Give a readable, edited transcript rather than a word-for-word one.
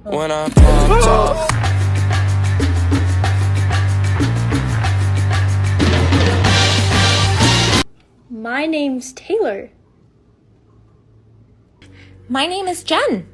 When I popped off. My name's Taylor. My name is Jen.